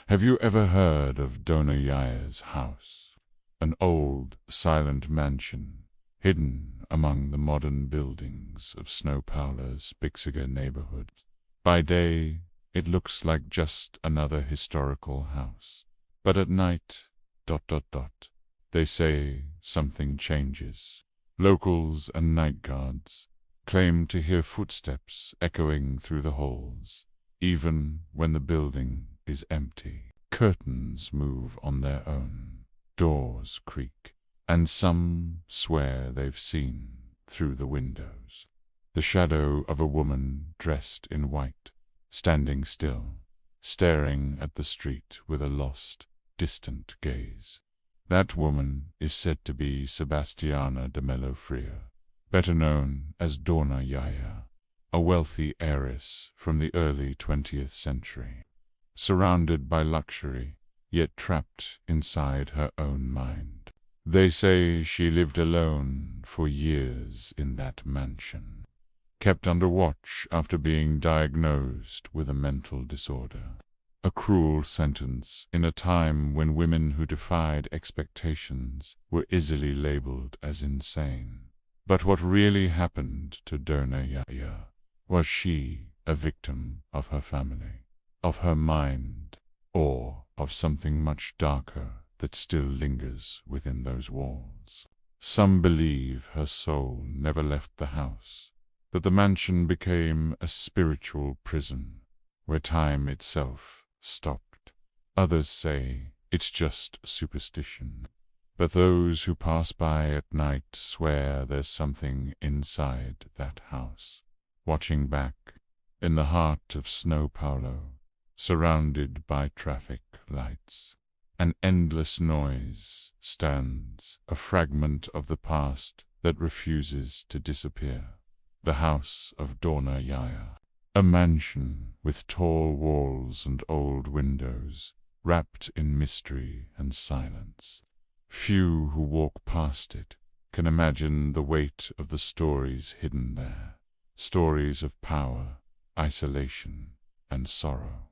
Have you ever heard of Dona Yaya's house? An old, silent mansion, hidden among the modern buildings of São Paulo's Bixiga neighborhood. By day, it looks like just another historical house. But at night, ... they say something changes. Locals and night guards claim to hear footsteps echoing through the halls, even when the building is empty. Curtains move on their own, doors creak, and some swear they've seen through the windows the shadow of a woman dressed in white, standing still, staring at the street with a lost, distant gaze. That woman is said to be Sebastiana de Mello Freire, better known as Dona Yaya, a wealthy heiress from the early 20th century. Surrounded by luxury, yet trapped inside her own mind. They say she lived alone for years in that mansion, kept under watch after being diagnosed with a mental disorder. A cruel sentence in a time when women who defied expectations were easily labeled as insane. But what really happened to Dona Yaya? Was she a victim of her family, of her mind, or of something much darker that still lingers within those walls? Some believe her soul never left the house, that the mansion became a spiritual prison, where time itself stopped. Others say it's just superstition. But those who pass by at night swear there's something inside that house, watching back, in the heart of São Paulo, surrounded by traffic lights. An endless noise stands, a fragment of the past that refuses to disappear. The house of Dona Yaya, a mansion with tall walls and old windows, wrapped in mystery and silence. Few who walk past it can imagine the weight of the stories hidden there, stories of power, isolation, and sorrow.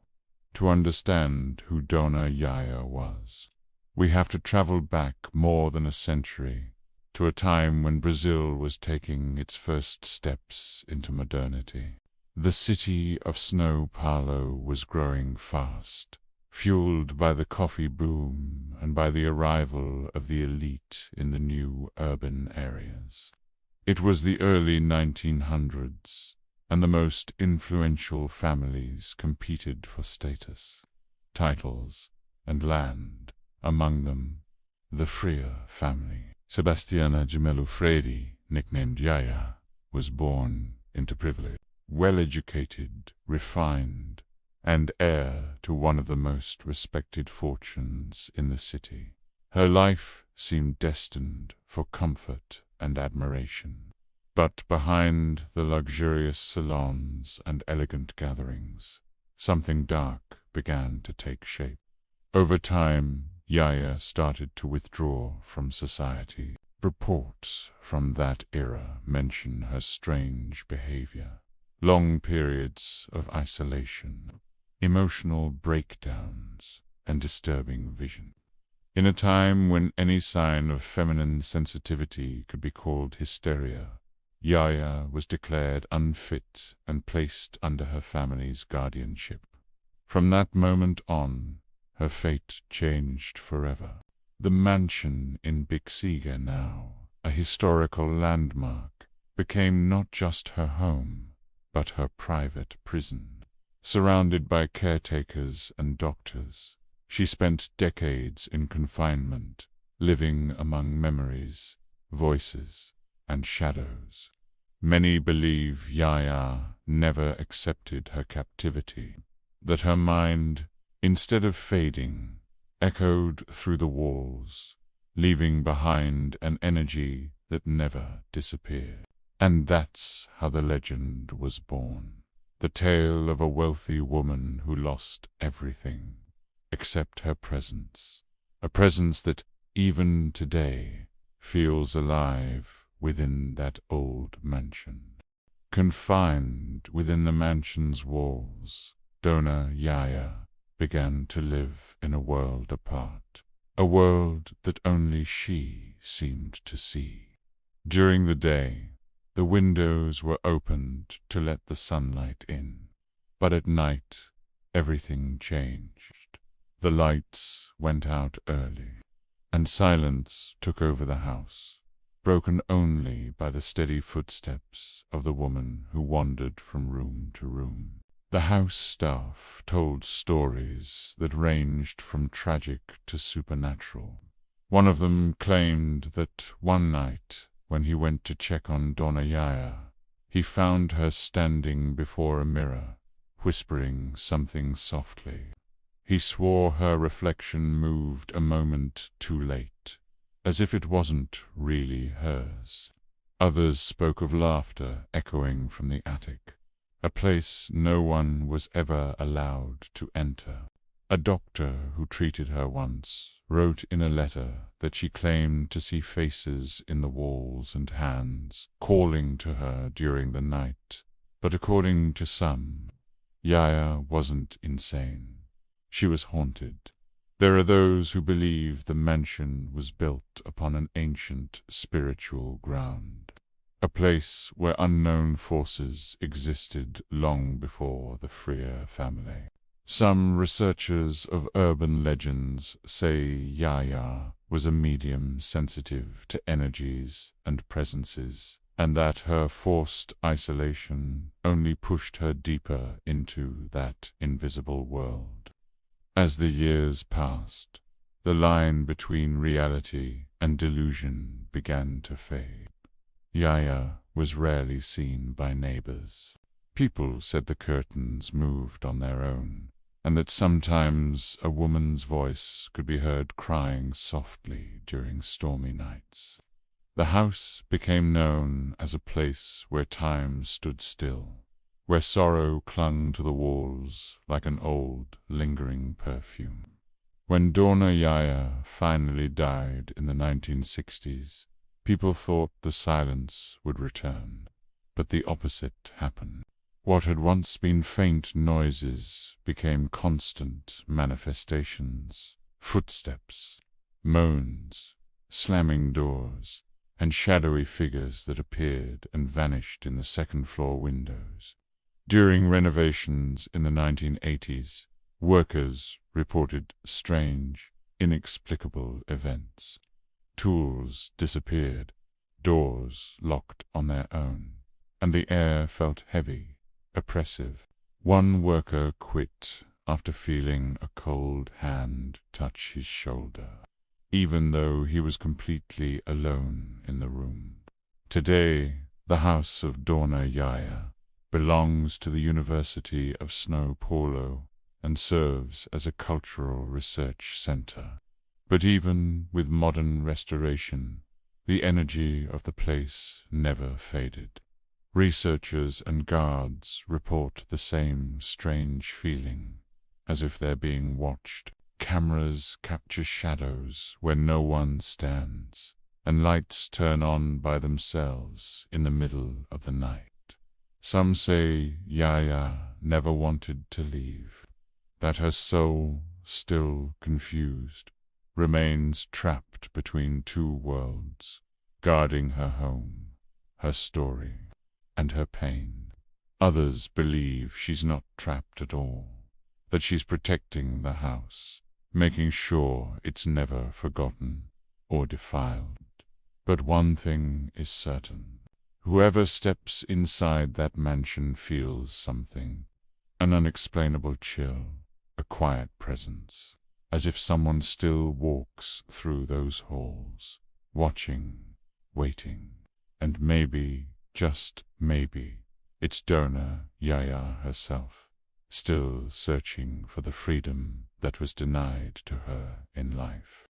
To understand who Dona Yaya was, we have to travel back more than a century, to a time when Brazil was taking its first steps into modernity. The city of São Paulo was growing fast, fueled by the coffee boom and by the arrival of the elite in the new urban areas. It was the early 1900s, and the most influential families competed for status, titles, and land, among them the Freire family. Sebastiana de Mello Freire, nicknamed Yaya, was born into privilege. Well-educated, refined, and heir to one of the most respected fortunes in the city. Her life seemed destined for comfort and admiration. But behind the luxurious salons and elegant gatherings, something dark began to take shape. Over time, Yaya started to withdraw from society. Reports from that era mention her strange behavior, long periods of isolation, emotional breakdowns, and disturbing vision. In a time when any sign of feminine sensitivity could be called hysteria, Yaya was declared unfit and placed under her family's guardianship. From that moment on, her fate changed forever. The mansion in Bixiga, now a historical landmark, became not just her home, but her private prison. Surrounded by caretakers and doctors, she spent decades in confinement, living among memories, voices, and shadows. Many believe Yaya never accepted her captivity, that her mind, instead of fading, echoed through the walls, leaving behind an energy that never disappeared. And that's how the legend was born. The tale of a wealthy woman who lost everything, except her presence. A presence that, even today, feels alive within that old mansion. Confined within the mansion's walls, Dona Yaya began to live in a world apart, a world that only she seemed to see. During the day, the windows were opened to let the sunlight in, but at night everything changed. The lights went out early, and silence took over the house, broken only by the steady footsteps of the woman who wandered from room to room. The house staff told stories that ranged from tragic to supernatural. One of them claimed that one night, when he went to check on Dona Yaya, he found her standing before a mirror, whispering something softly. He swore her reflection moved a moment too late, as if it wasn't really hers. Others spoke of laughter echoing from the attic, a place no one was ever allowed to enter. A doctor who treated her once wrote in a letter that she claimed to see faces in the walls and hands, calling to her during the night. But according to some, Yaya wasn't insane. She was haunted. There are those who believe the mansion was built upon an ancient spiritual ground, a place where unknown forces existed long before the Freire family. Some researchers of urban legends say Yaya was a medium sensitive to energies and presences, and that her forced isolation only pushed her deeper into that invisible world. As the years passed, the line between reality and delusion began to fade. Yaya was rarely seen by neighbors. People said the curtains moved on their own, and that sometimes a woman's voice could be heard crying softly during stormy nights. The house became known as a place where time stood still, where sorrow clung to the walls like an old, lingering perfume. When Dona Yaya finally died in the 1960s, people thought the silence would return, but the opposite happened. What had once been faint noises became constant manifestations, footsteps, moans, slamming doors, and shadowy figures that appeared and vanished in the second-floor windows. During renovations in the 1980s, workers reported strange, inexplicable events. Tools disappeared, doors locked on their own, and the air felt heavy, oppressive. One worker quit after feeling a cold hand touch his shoulder, even though he was completely alone in the room. Today, the house of Dona Yaya belongs to the University of São Paulo and serves as a cultural research center. But even with modern restoration, the energy of the place never faded. Researchers and guards report the same strange feeling, as if they're being watched. Cameras capture shadows where no one stands, and lights turn on by themselves in the middle of the night. Some say Yaya never wanted to leave, that her soul, still confused, remains trapped between two worlds, guarding her home, her story, and her pain. Others believe she's not trapped at all, that she's protecting the house, making sure it's never forgotten or defiled. But one thing is certain. Whoever steps inside that mansion feels something, an unexplainable chill, a quiet presence, as if someone still walks through those halls, watching, waiting, and maybe, just maybe, it's Dona Yaya herself, still searching for the freedom that was denied to her in life.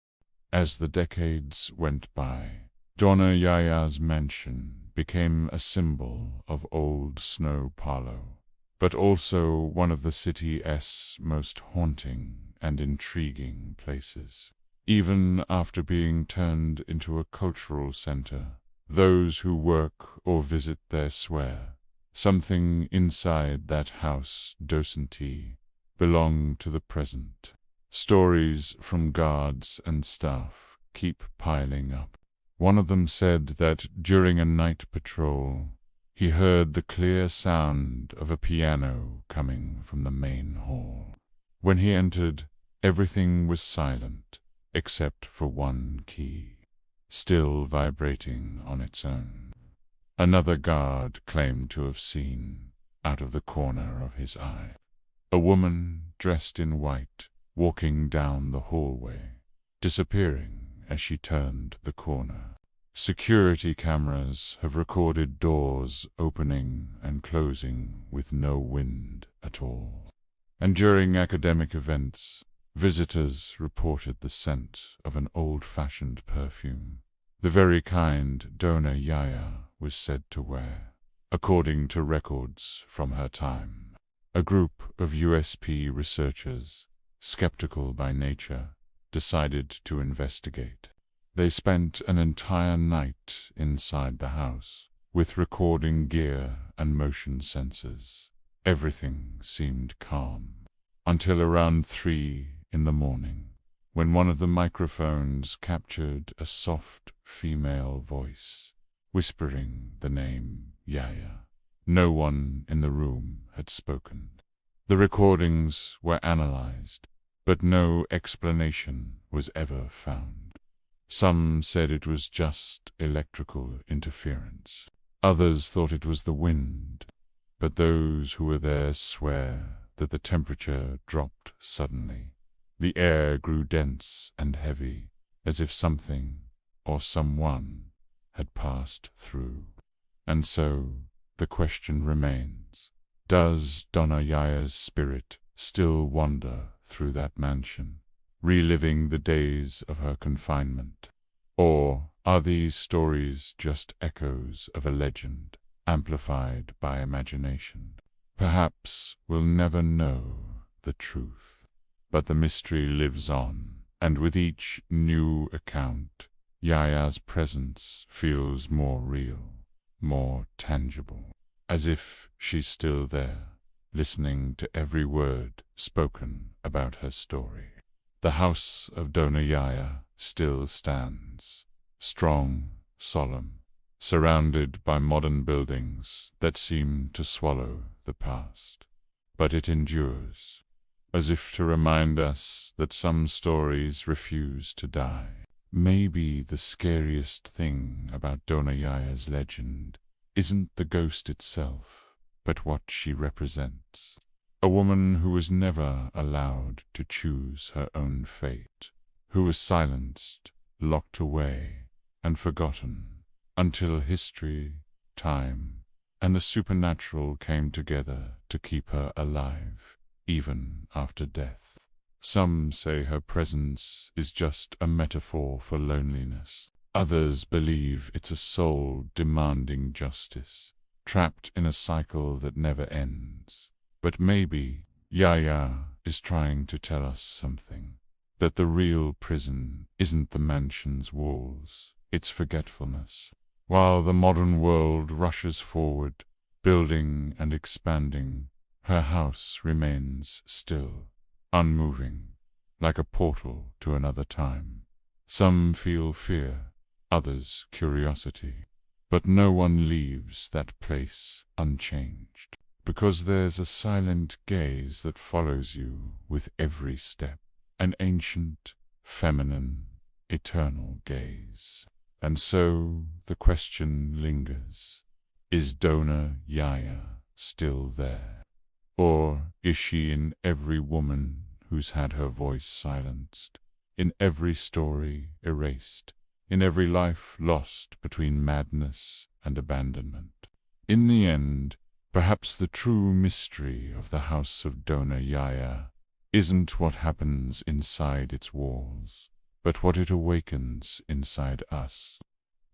As the decades went by, Dona Yaya's mansion became a symbol of old São Paulo, but also one of the city's most haunting and intriguing places. Even after being turned into a cultural center, those who work or visit there swear something inside that house doesn't belong to the present. Stories from guards and staff keep piling up. One of them said that during a night patrol, he heard the clear sound of a piano coming from the main hall. When he entered, everything was silent except for one key, still vibrating on its own. Another guard claimed to have seen, out of the corner of his eye, a woman dressed in white walking down the hallway, disappearing as she turned the corner. Security cameras have recorded doors opening and closing with no wind at all. And during academic events, visitors reported the scent of an old-fashioned perfume, the very kind Dona Yaya was said to wear, according to records from her time. A group of USP researchers, skeptical by nature, decided to investigate. They spent an entire night inside the house, with recording gear and motion sensors. Everything seemed calm, until around 3 in the morning, when one of the microphones captured a soft female voice, whispering the name Yaya. No one in the room had spoken. The recordings were analyzed, but no explanation was ever found. Some said it was just electrical interference. Others thought it was the wind, but those who were there swear that the temperature dropped suddenly. The air grew dense and heavy, as if something or someone had passed through. And so the question remains, does Dona Yaya's spirit still wander through that mansion, reliving the days of her confinement? Or are these stories just echoes of a legend, amplified by imagination? Perhaps we'll never know the truth, but the mystery lives on, and with each new account, Yaya's presence feels more real, more tangible, as if she's still there, listening to every word spoken about her story. The house of Dona Yaya still stands, strong, solemn, surrounded by modern buildings that seem to swallow the past. But it endures, as if to remind us that some stories refuse to die. Maybe the scariest thing about Dona Yaya's legend isn't the ghost itself, but what she represents. A woman who was never allowed to choose her own fate, who was silenced, locked away, and forgotten, until history, time, and the supernatural came together to keep her alive, even after death. Some say her presence is just a metaphor for loneliness. Others believe it's a soul demanding justice, trapped in a cycle that never ends. But maybe Yaya is trying to tell us something, that the real prison isn't the mansion's walls, it's forgetfulness. While the modern world rushes forward, building and expanding, her house remains still, unmoving, like a portal to another time. Some feel fear, others curiosity, but no one leaves that place unchanged. Because there's a silent gaze that follows you with every step, an ancient, feminine, eternal gaze. And so the question lingers, is Dona Yaya still there? Or is she in every woman who's had her voice silenced, in every story erased, in every life lost between madness and abandonment? In the end, perhaps the true mystery of the house of Dona Yaya isn't what happens inside its walls, but what it awakens inside us.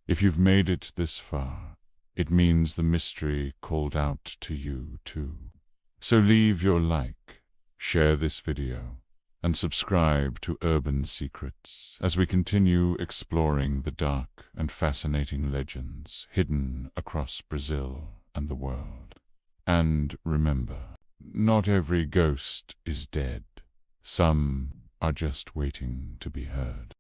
If you've made it this far, it means the mystery called out to you too. So leave your like, share this video, and subscribe to Urban Secrets as we continue exploring the dark and fascinating legends hidden across Brazil and the world. And remember, Not every ghost is dead. Some are just waiting to be heard.